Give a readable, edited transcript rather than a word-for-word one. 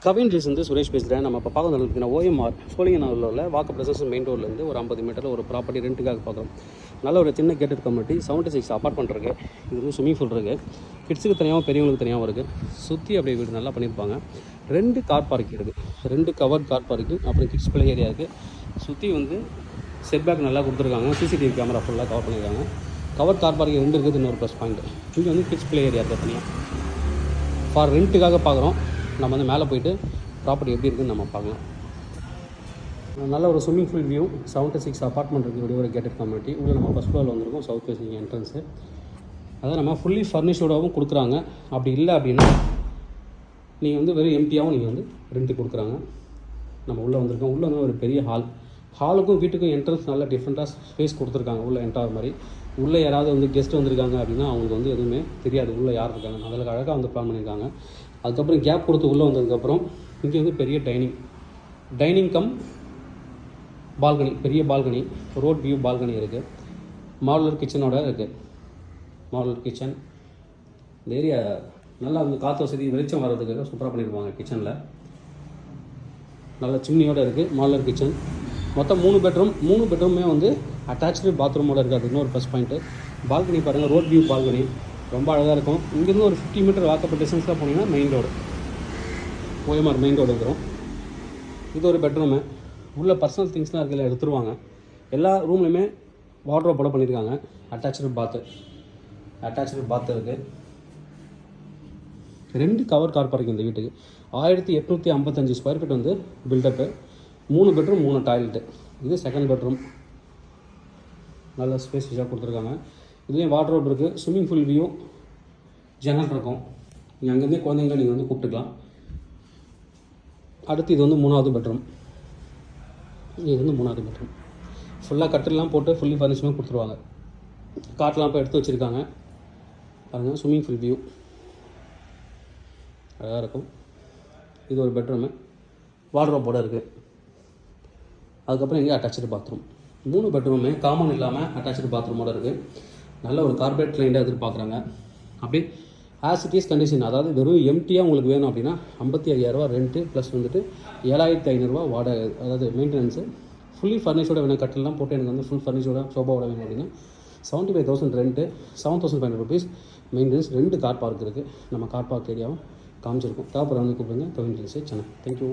Kavin raise வந்து சுரேஷ் பேசுகிறேன். நம்ம இப்போ பார்க்க பார்த்தீங்கன்னா OMR சோழிங்கநல்லூரில் உள்ள வாக்கப் டிஸ்டன்ஸ் மெயின் ரோட்லேருந்து ஒரு 50 மீட்டரில் ஒரு ப்ராப்பர்ட்டி ரெண்ட்டுக்காக பார்க்குறோம். நல்ல ஒரு சின்ன கேட்டட் கம்யூனிட்டி 76 அப்பார்ட்மெண்ட் இருக்குது. இது வந்து ஸ்விம்மிங் பூல் இருக்குது. கிட்ஸுக்கு தனியாகவும் பெரியவங்களுக்கு தனியாகவும் இருக்குது. சுற்றி அப்படியே வீடு நல்லா பண்ணியிருப்பாங்க. 2 கார் பார்க்கிங் இருக்குது. 2 கவர்ட் கார் பார்க்கிங், அப்புறம் கிட்ஸ் பிளே ஏரியா இருக்குது. சுற்றி வந்து செட்பேக் நல்லா கொடுத்துருக்காங்க. CCTV கேமரா ஃபுல்லாக கவர் பண்ணியிருக்காங்க. கவர் கார் பார்க்கிங் 2 இருக்குது. இன்னொரு ப்ளஸ் பாயிண்ட் இங்கே வந்து கிட்ஸ் பிளே ஏரியா இருக்குது தனியாக. ஃபார் ரெண்ட்டுக்காக பார்க்குறோம். நம்ம வந்து மேலே போய்ட்டு ப்ராப்பர்ட்டி எப்படி இருக்குதுன்னு நம்ம பார்க்கலாம். நல்ல ஒரு ஸ்விம்மிங் பூல் வியூ, 76 அப்பார்ட்மெண்ட் இருக்குது. ஒரு கேட்டட் கம்யூனிட்டி உள்ள நம்ம ஃபஸ்ட் ஃப்ளோரில் வந்திருக்கோம். South facing entrance. அதான் நம்ம ஃபுல்லி ஃபர்னிஷ்டாகவும் கொடுக்குறாங்க. அப்படி இல்லை அப்படின்னா நீங்கள் வந்து வெறும் எம்டியாகவும் நீங்கள் வந்து ரெண்ட்டு கொடுக்குறாங்க. நம்ம உள்ளே வந்திருக்கோம். உள்ளே வந்து ஒரு பெரிய ஹாலுக்கும் வீட்டுக்கும் என்ட்ரன்ஸ் நல்லா டிஃப்ரெண்ட்டாக ஸ்பேஸ் கொடுத்துருக்காங்க. உள்ளே என்ட்ராகிற மாதிரி. உள்ளே யாராவது வந்து கெஸ்ட் வந்திருக்காங்க அப்படின்னா அவங்களுக்கு வந்து எதுவுமே தெரியாது உள்ளே யார் இருக்காங்க. அதில் அழகாக வந்து பிளான் பண்ணியிருக்காங்க. அதுக்கப்புறம் கேப் கொடுத்து உள்ளே வந்ததுக்கப்புறம் இங்கே வந்து பெரிய டைனிங் கம் பால்கனி, பெரிய பால்கனி, ரோட் வியூ பால்கனி இருக்குது. மாடுலர் கிச்சனோட இருக்குது. Modular kitchen. இந்த ஏரியா நல்லா வந்து காற்று வசதி, வெளிச்சம் வர்றதுக்காக சூப்பராக பண்ணியிருப்பாங்க. கிச்சனில் நல்ல சிம்னியோடு இருக்குது. Modular kitchen. மொத்தம் 3 பெட்ரூம். 3 பெட்ரூமே வந்து அட்டாச்சு பாத்ரூமோடு இருக்குது. அது இன்னொரு ப்ளஸ் பாயிண்ட்டு. பால்கனி பாருங்கள், ரோட் வியூ பால்கனி ரொம்ப அழகாக இருக்கும். இங்கேருந்து ஒரு 50 மீட்டர் வாக்கப்பட்ட டிஸ்டன்ஸில் போனீங்கன்னா main road, OMR main road வந்துடும். இது ஒரு பெட்ரூமு. உள்ள பர்சனல் திங்ஸ்லாம் இருக்கிறத எடுத்துருவாங்க. எல்லா ரூம்லையுமே வார்ட்ரோப் போட பண்ணியிருக்காங்க. அட்டாச்சு பாத்து இருக்குது. 2 கவர் கார் பார்க்கிங் இந்த வீட்டுக்கு. 1855 ஸ்கொயர் ஃபீட் வந்து பில்டப்பு. 3 bedroom 3 toilet. இது செகண்ட் பெட்ரூம். நல்ல ஸ்பேஸியாக கொடுத்துருக்காங்க. இதுலேயும் வார்ட்ரோப் இருக்குது. ஸ்விம்மிங் பூல் வியூ, ஜன்னல் இருக்கும். நீங்கள் அங்கேருந்தே குழந்தைங்கள நீங்கள் வந்து கூப்பிட்டுக்கலாம். அடுத்து இது வந்து 3வது பெட்ரூம். இது வந்து 3வது பெட்ரூம். ஃபுல்லாக கட்டிலாம் போட்டு ஃபுல்லி ஃபர்னிஷ்மெண்ட் கொடுத்துருவாங்க. காட்டெலாம் இப்போ எடுத்து வச்சுருக்காங்க. பாருங்கள், ஸ்விம்மிங் பூல் வியூ அழகாக இருக்கும். இது ஒரு பெட்ரூமு, வார்ட்ரோப்போடு இருக்குது. அதுக்கப்புறம் இங்கே அட்டாச்சு பாத்ரூம். 3 பெட்ரூமே காமன் இல்லாமல் அட்டாச்சு பாத்ரூமோடு இருக்குது. நல்ல ஒரு கார்பரேட் கிளைண்ட்டாக எதிர்பார்க்குறாங்க. அப்படி ஆஸ் இட் இஸ் கண்டிஷன், அதாவது வெறும் எம்டியாக உங்களுக்கு வேணும் அப்படின்னா 55,000 ரெண்ட்டு ப்ளஸ் வந்துட்டு 7,500 வாடகை, அதாவது மெயின்டெனன்ஸு. ஃபுல்லி ஃபர்னிஷோட வேணும், கட்டெல்லாம் போட்டு எனக்கு வந்து ஃபுல் ஃபர்னிஷோட சோபாவோட வேணும் அப்படின்னா 75,000 rent, 7,500 rupees maintenance. 2 car park இருக்குது. நம்ம கார் பார்க் ஏரியாவும் காமிச்சிருக்கோம். தேவைப்படுறவங்க கூப்பிடுங்க. Kavin reels channel. தேங்க்யூ.